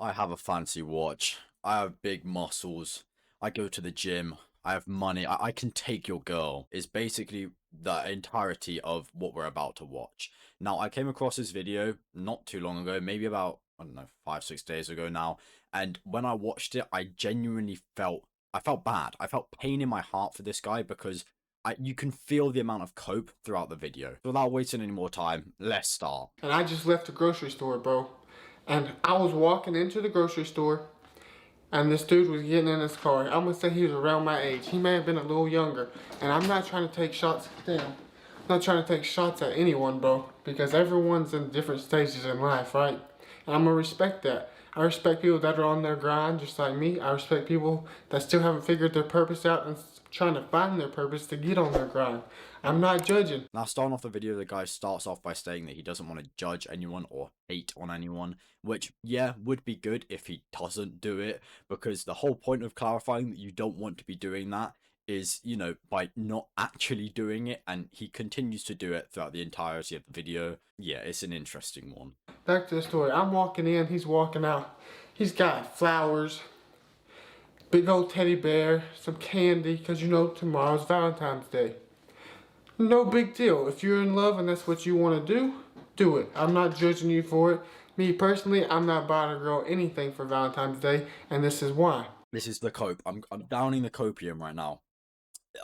I have a fancy watch. I have big muscles. I go to the gym. I have money. I can take your girl is basically the entirety of what we're about to watch. Now, I came across this video not too long ago, maybe about, I don't know, 5, 6 days ago now. And when I watched it, I genuinely I felt bad. I felt pain in my heart for this guy because you can feel the amount of cope throughout the video. So without wasting any more time, let's start. And I just left the grocery store, bro. And I was walking into the grocery store, and this dude was getting in his car. I'm gonna say he was around my age. He may have been a little younger. And I'm not trying to take shots. Damn. I'm not trying to take shots at anyone, bro. Because everyone's in different stages in life, right? And I'm gonna respect that. I respect people that are on their grind, just like me. I respect people that still haven't figured their purpose out and trying to find their purpose to get on their grind. I'm not judging. Now, starting off the video, the guy starts off by saying that he doesn't want to judge anyone or hate on anyone, which, yeah, would be good if he doesn't do it, because the whole point of clarifying that you don't want to be doing that is, you know, by not actually doing it, and he continues to do it throughout the entirety of the video. Yeah, it's an interesting one. Back to the story. I'm walking in, he's walking out. He's got flowers, big old teddy bear, some candy, because you know tomorrow's Valentine's Day. No big deal. If you're in love and that's what you want to do it. I'm not judging you for it. Me personally, I'm not buying a girl anything for Valentine's Day, and this is why. This is the cope. I'm downing the copium right now.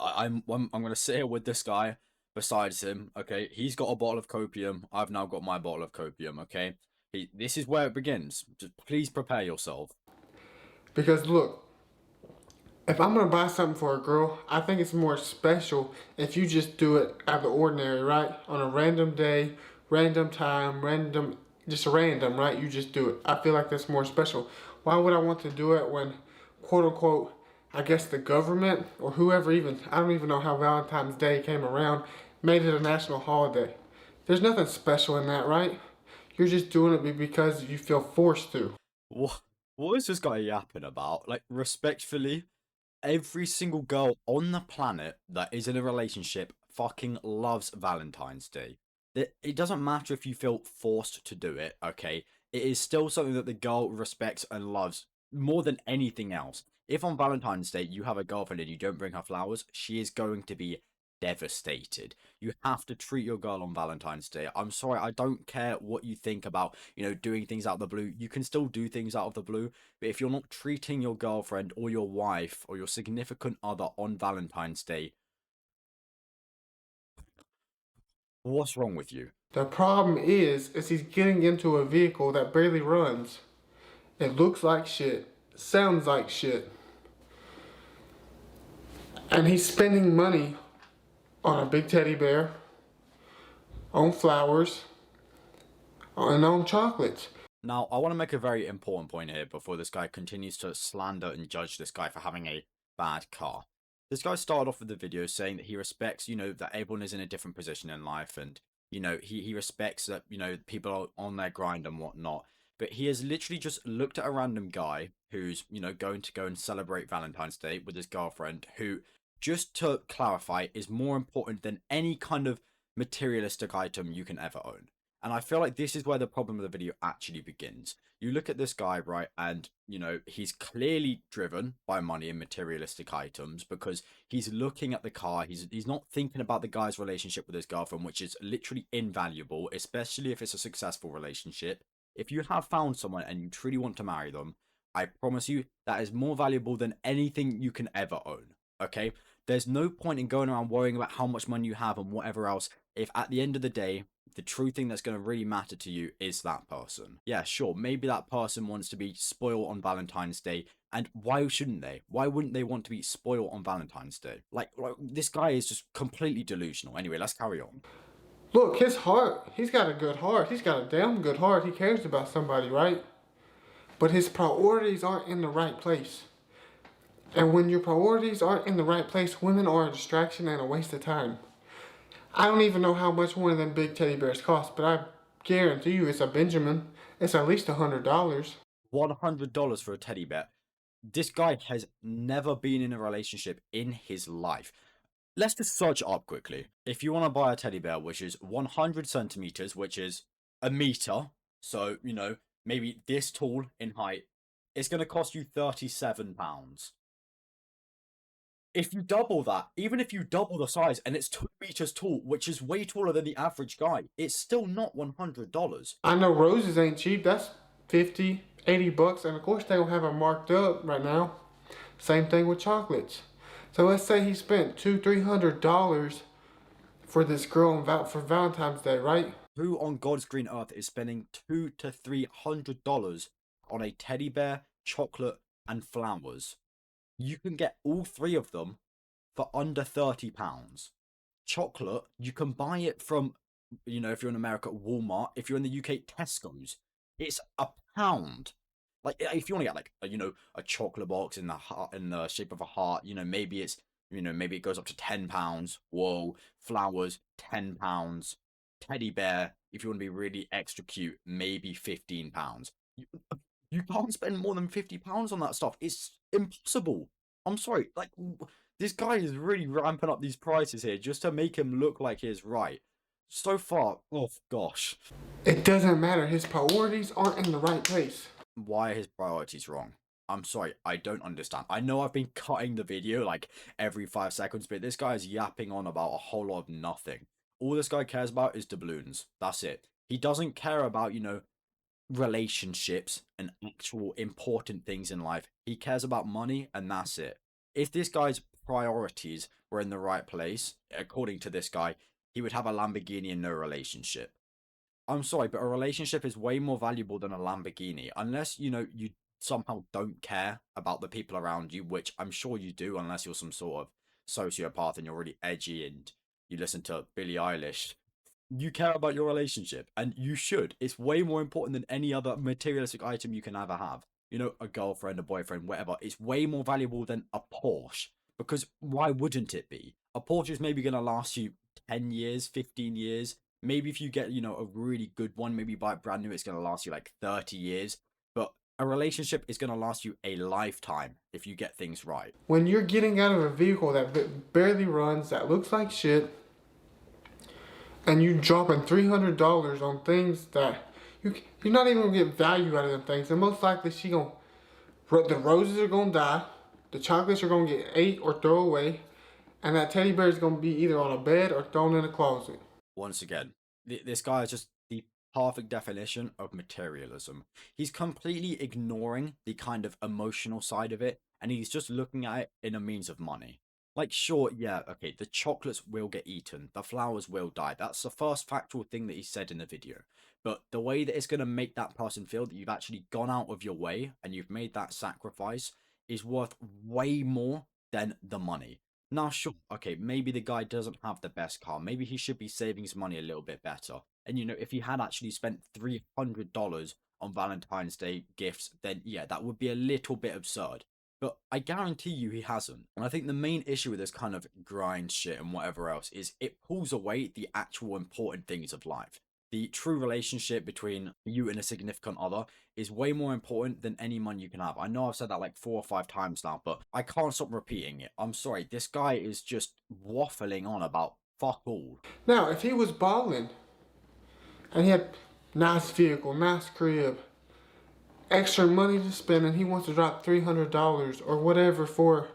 I'm gonna sit here with this guy besides him. Okay, he's got a bottle of copium. I've now got my bottle of copium. Okay, this is where it begins. Just please prepare yourself. Because look, if I'm gonna buy something for a girl, I think it's more special if you just do it out of the ordinary, right? On a random day, random time, just random, right? You just do it. I feel like that's more special. Why would I want to do it when, quote unquote, I guess the government or whoever I don't even know how Valentine's Day came around, made it a national holiday. There's nothing special in that, right? You're just doing it because you feel forced to. What is this guy yapping about? Like, respectfully, every single girl on the planet that is in a relationship fucking loves Valentine's Day. It doesn't matter if you feel forced to do it, okay? It is still something that the girl respects and loves more than anything else. If on Valentine's Day you have a girlfriend and you don't bring her flowers, she is going to be devastated. You have to treat your girl on Valentine's Day. I'm sorry, I don't care what you think about, you know, doing things out of the blue. You can still do things out of the blue, but if you're not treating your girlfriend or your wife or your significant other on Valentine's Day, what's wrong with you? The problem is he's getting into a vehicle that barely runs. It looks like shit, sounds like shit. And he's spending money on a big teddy bear, on flowers, and on chocolates. Now, I want to make a very important point here before this guy continues to slander and judge this guy for having a bad car. This guy started off with the video saying that he respects, you know, that everyone is in a different position in life, and, you know, he respects that, you know, people are on their grind and whatnot. But he has literally just looked at a random guy who's, you know, going to go and celebrate Valentine's Day with his girlfriend, who, just to clarify, is more important than any kind of materialistic item you can ever own. And I feel like this is where the problem of the video actually begins. You look at this guy, right, and, you know, he's clearly driven by money and materialistic items because he's looking at the car. He's not thinking about the guy's relationship with his girlfriend, which is literally invaluable, especially if it's a successful relationship. If you have found someone and you truly want to marry them, I promise you that is more valuable than anything you can ever own, okay? There's no point in going around worrying about how much money you have and whatever else if at the end of the day, the true thing that's going to really matter to you is that person. Yeah, sure, maybe that person wants to be spoiled on Valentine's Day, and why shouldn't they? Why wouldn't they want to be spoiled on Valentine's Day? Like this guy is just completely delusional. Anyway, let's carry on. Look, his heart, he's got a good heart. He's got a damn good heart. He cares about somebody, right? But his priorities aren't in the right place. And when your priorities aren't in the right place, women are a distraction and a waste of time. I don't even know how much one of them big teddy bears cost, but I guarantee you it's a Benjamin. It's at least $100. $100 for a teddy bear. This guy has never been in a relationship in his life. Let's just search up quickly. If you want to buy a teddy bear, which is 100 centimeters, which is a meter, so, you know, maybe this tall in height, it's going to cost you £37. If you double that, even if you double the size and it's 2 meters tall, which is way taller than the average guy, it's still not $100. I know roses ain't cheap. That's 50, 80 bucks. And of course they don't have them marked up right now. Same thing with chocolates. So let's say he spent $200-300 for this girl for Valentine's Day, right? Who on God's green earth is spending $200 to $300 on a teddy bear, chocolate, and flowers? You can get all three of them for under £30. Chocolate, you can buy it from, if you're in America, Walmart. If you're in the UK, Tesco's. It's £1. Like, if you want to get like a chocolate box in the shape of a heart, maybe it's maybe it goes up to £10. Whoa, flowers, £10. Teddy bear, if you want to be really extra cute, maybe £15. You can't spend more than £50 on that stuff. It's impossible. I'm sorry. Like, this guy is really ramping up these prices here just to make him look like he's right. So far, oh gosh. It doesn't matter. His priorities aren't in the right place. Why are his priorities wrong? I'm sorry, I don't understand. I know I've been cutting the video like every 5 seconds, but this guy is yapping on about a whole lot of nothing. All this guy cares about is doubloons. That's it. He doesn't care about, relationships and actual important things in life. He cares about money, and that's it. If this guy's priorities were in the right place, according to this guy, he would have a Lamborghini and no relationship. I'm sorry, but a relationship is way more valuable than a Lamborghini. Unless, you somehow don't care about the people around you, which I'm sure you do, unless you're some sort of sociopath and you're really edgy and you listen to Billie Eilish. You care about your relationship, and you should. It's way more important than any other materialistic item you can ever have. A girlfriend, a boyfriend, whatever. It's way more valuable than a Porsche, because why wouldn't it be? A Porsche is maybe going to last you 10 years, 15 years. Maybe if you get, a really good one, maybe you buy it brand new, it's going to last you like 30 years. But a relationship is going to last you a lifetime if you get things right. When you're getting out of a vehicle that barely runs, that looks like shit, and you dropping $300 on things that you're not even gonna get value out of them things, and most likely the roses are gonna die, the chocolates are gonna get ate or thrown away, and that teddy bear is gonna be either on a bed or thrown in a closet. Once again, this guy is just the perfect definition of materialism. He's completely ignoring the kind of emotional side of it, and he's just looking at it in a means of money. Like, sure, yeah, okay, the chocolates will get eaten, the flowers will die. That's the first factual thing that he said in the video. But the way that it's going to make that person feel that you've actually gone out of your way and you've made that sacrifice is worth way more than the money. Now, sure, okay, maybe the guy doesn't have the best car. Maybe he should be saving his money a little bit better. And, if he had actually spent $300 on Valentine's Day gifts, then yeah, that would be a little bit absurd. But I guarantee you he hasn't. And I think the main issue with this kind of grind shit and whatever else is it pulls away the actual important things of life. The true relationship between you and a significant other is way more important than any money you can have. I know I've said that like 4 or 5 times now, but I can't stop repeating it. I'm sorry, this guy is just waffling on about fuck all. Now, if he was balling and he had nice vehicle, nice crib, extra money to spend, and he wants to drop $300 or whatever for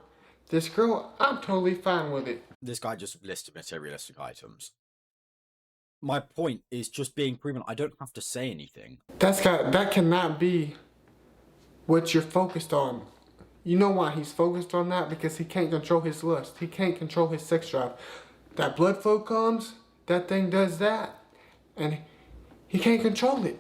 this girl, I'm totally fine with it. This guy just listed materialistic items. My point is just being proven. I don't have to say anything. That cannot be what you're focused on. You know why he's focused on that? Because he can't control his lust. He can't control his sex drive. That blood flow comes, that thing does that, and he can't control it.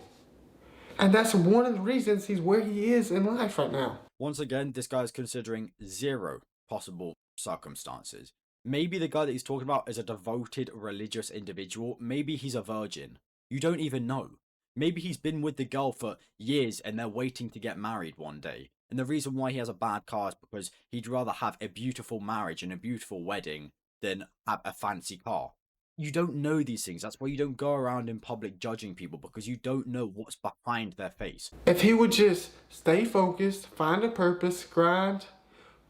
And that's one of the reasons he's where he is in life right now. Once again, this guy is considering 0 possible circumstances. Maybe the guy that he's talking about is a devoted religious individual. Maybe he's a virgin. You don't even know. Maybe he's been with the girl for years and they're waiting to get married one day. And the reason why he has a bad car is because he'd rather have a beautiful marriage and a beautiful wedding than have a fancy car. You don't know these things. That's why you don't go around in public judging people, because you don't know what's behind their face. If he would just stay focused, find a purpose, grind,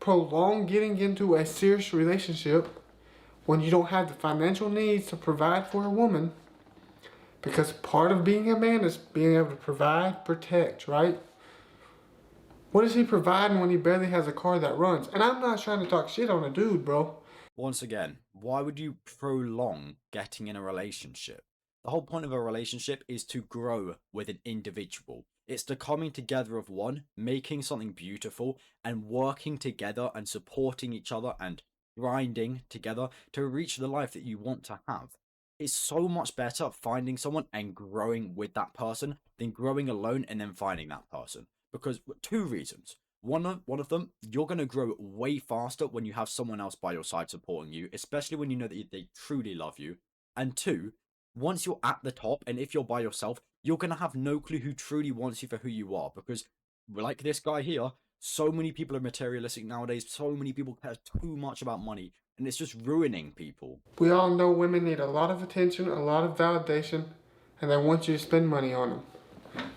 prolong getting into a serious relationship when you don't have the financial needs to provide for a woman, Because part of being a man is being able to provide, protect, right? What is he providing when he barely has a car that runs? And I'm not trying to talk shit on a dude, bro. Once again, why would you prolong getting in a relationship? The whole point of a relationship is to grow with an individual. It's the coming together of one, making something beautiful, and working together and supporting each other and grinding together to reach the life that you want to have. It's so much better finding someone and growing with that person than growing alone and then finding that person. Because two reasons. One of them, you're gonna grow way faster when you have someone else by your side supporting you, especially when you know that they truly love you. And two, once you're at the top, and if you're by yourself, you're gonna have no clue who truly wants you for who you are. Because, like this guy here, so many people are materialistic nowadays. So many people care too much about money, and it's just ruining people. We all know women need a lot of attention, a lot of validation, and they want you to spend money on them.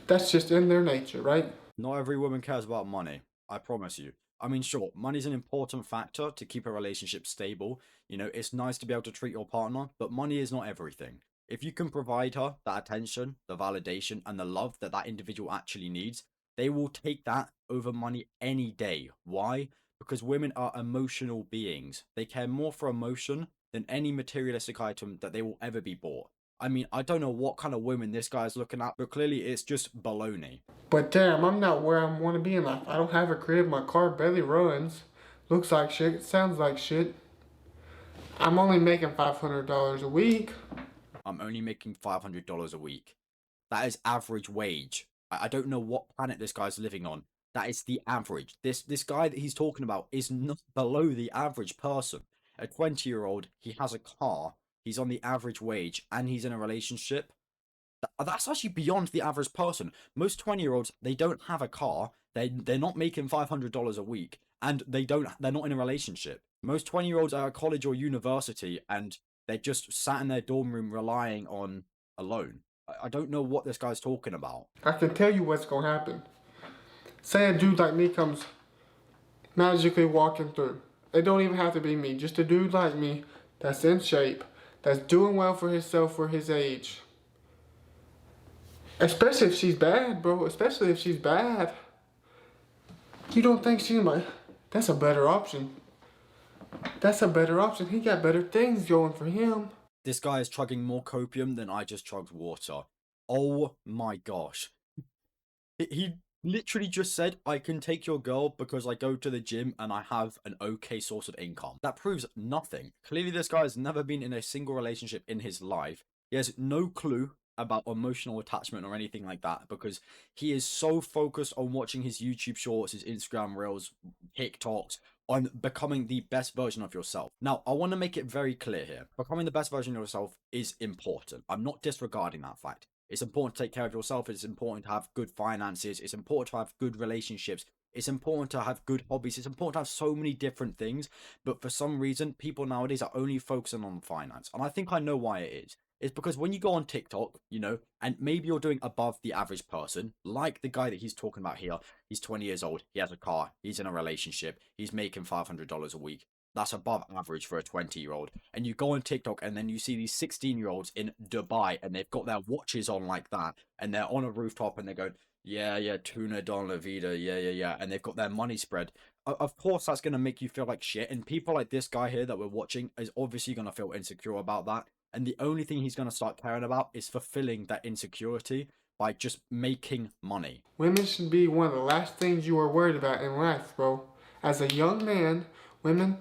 That's just in their nature, right? Not every woman cares about money. I promise you. I mean, sure, money's an important factor to keep a relationship stable. You know, it's nice to be able to treat your partner, but money is not everything. If you can provide her that attention, the validation, and the love that that individual actually needs, they will take that over money any day. Why? Because women are emotional beings. They care more for emotion than any materialistic item that they will ever be bought. I mean, I don't know what kind of women this guy is looking at, but clearly it's just baloney. But damn, I'm not where I want to be in life. I don't have a crib. My car barely runs. Looks like shit. Sounds like shit. I'm only making $500 a week. I'm only making $500 a week. That is average wage. I don't know what planet this guy's living on. That is the average. This guy that he's talking about is not below the average person. A 20-year-old, he has a car, he's on the average wage, and he's in a relationship. That's actually beyond the average person. Most 20-year-olds, they don't have a car, they're not making $500 a week, and they're not in a relationship. Most 20-year-olds are at college or university, and they're just sat in their dorm room relying on a loan. I don't know what this guy's talking about. I can tell you what's gonna happen. Say a dude like me comes magically walking through. It don't even have to be me. Just a dude like me that's in shape, that's doing well for himself for his age. Especially if she's bad, bro. Especially if she's bad. You don't think she might? That's a better option. That's a better option. He got better things going for him. This guy is chugging more copium than I just chugged water. Oh my gosh. He literally just said, I can take your girl because I go to the gym and I have an okay source of income. That proves nothing. Clearly, this guy has never been in a single relationship in his life. He has no clue about emotional attachment or anything like that because he is so focused on watching his YouTube shorts, his Instagram reels, TikToks, on becoming the best version of yourself. Now, I want to make it very clear here. Becoming the best version of yourself is important. I'm not disregarding that fact. It's important to take care of yourself. It's important to have good finances. It's important to have good relationships. It's important to have good hobbies. It's important to have so many different things. But for some reason, people nowadays are only focusing on finance. And I think I know why it is. It's because when you go on TikTok, you know, and maybe you're doing above the average person, like the guy that he's talking about here, he's 20 years old, he has a car, he's in a relationship, he's making $500 a week. That's above average for a 20-year-old. And you go on TikTok and then you see these 16-year-olds in Dubai and they've got their watches on like that and they're on a rooftop and they're going, yeah, tuna don la vida, yeah. And they've got their money spread. Of course, that's going to make you feel like shit. And people like this guy here that we're watching is obviously going to feel insecure about that. And the only thing he's going to start caring about is fulfilling that insecurity by just making money. Women should be one of the last things you are worried about in life, bro. As a young man, women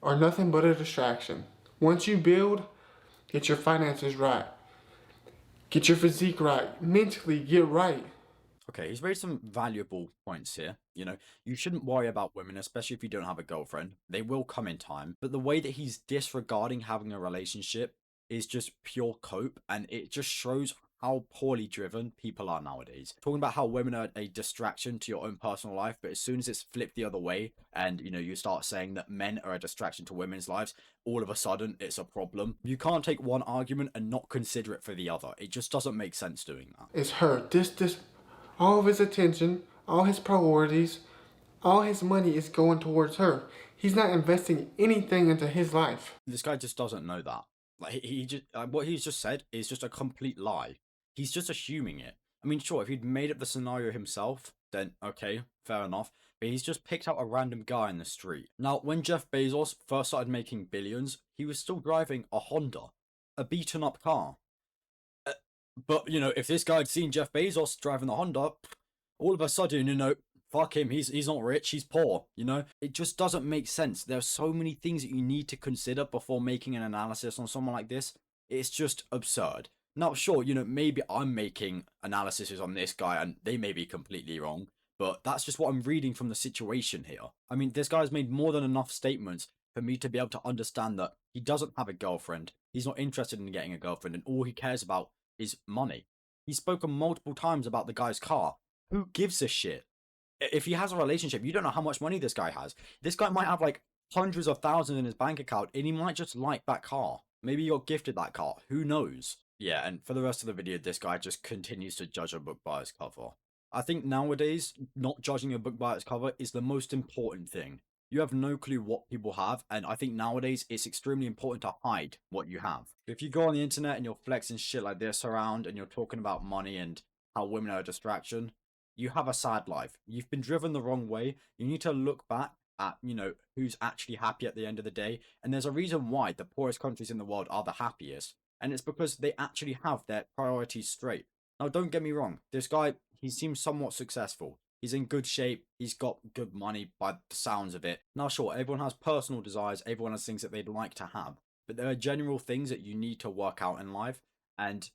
are nothing but a distraction. Once you build, get your finances right. Get your physique right. Mentally, get right. Okay, he's raised some valuable points here. You know, you shouldn't worry about women, especially if you don't have a girlfriend. They will come in time. But the way that he's disregarding having a relationship is just pure cope, and it just shows how poorly driven people are nowadays. Talking about how women are a distraction to your own personal life, but as soon as it's flipped the other way, and you know, you start saying that men are a distraction to women's lives, all of a sudden it's a problem. You can't take one argument and not consider it for the other. It just doesn't make sense doing that. It's her. All of his attention, all his priorities, all his money is going towards her. He's not investing anything into his life. This guy just doesn't know that. Like he just what he's just said is just a complete lie. He's just assuming it. I mean, sure, if he'd made up the scenario himself, then okay, fair enough. But he's just picked out a random guy in the street. Now, when Jeff Bezos first started making billions, he was still driving a Honda, a beaten up car. But, you know, if this guy had seen Jeff Bezos driving the Honda, all of a sudden, you know, fuck him, he's not rich, he's poor, you know? It just doesn't make sense. There are so many things that you need to consider before making an analysis on someone like this. It's just absurd. Now, sure, you know, maybe I'm making analyses on this guy and they may be completely wrong, but that's just what I'm reading from the situation here. I mean, this guy's made more than enough statements for me to be able to understand that he doesn't have a girlfriend, he's not interested in getting a girlfriend, and all he cares about is money. He's spoken multiple times about the guy's car. Who gives a shit? If he has a relationship, you don't know how much money this guy has. This guy might have like hundreds of thousands in his bank account, and he might just like that car. Maybe he got gifted that car. Who knows? Yeah, and for the rest of the video, this guy just continues to judge a book by its cover. I think nowadays, not judging a book by its cover is the most important thing. You have no clue what people have, and I think nowadays it's extremely important to hide what you have. If you go on the internet and you're flexing shit like this around and you're talking about money and how women are a distraction, you have a sad life. You've been driven the wrong way. You need to look back at, you know, who's actually happy at the end of the day. And there's a reason why the poorest countries in the world are the happiest. And it's because they actually have their priorities straight. Now, don't get me wrong. This guy, he seems somewhat successful. He's in good shape. He's got good money by the sounds of it. Now, sure, everyone has personal desires. Everyone has things that they'd like to have. But there are general things that you need to work out in life. And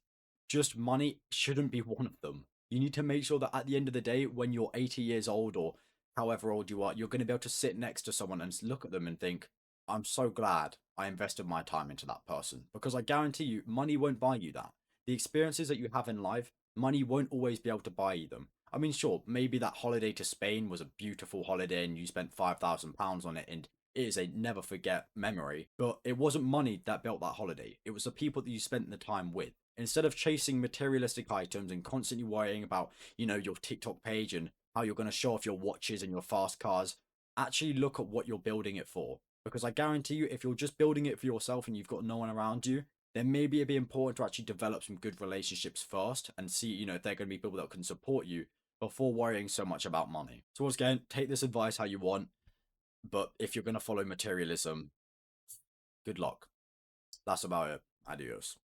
just money shouldn't be one of them. You need to make sure that at the end of the day, when you're 80 years old or however old you are, you're going to be able to sit next to someone and look at them and think, I'm so glad I invested my time into that person. Because I guarantee you, money won't buy you that. The experiences that you have in life, money won't always be able to buy you them. I mean, sure, maybe that holiday to Spain was a beautiful holiday and you spent £5,000 on it and it is a never forget memory, but it wasn't money that built that holiday. It was the people that you spent the time with. Instead of chasing materialistic items and constantly worrying about, you know, your TikTok page and how you're going to show off your watches and your fast cars, actually look at what you're building it for. Because I guarantee you, if you're just building it for yourself and you've got no one around you, then maybe it'd be important to actually develop some good relationships first and see, you know, if they're going to be people that can support you before worrying so much about money. So once again, take this advice how you want, but if you're going to follow materialism, good luck. That's about it. Adios.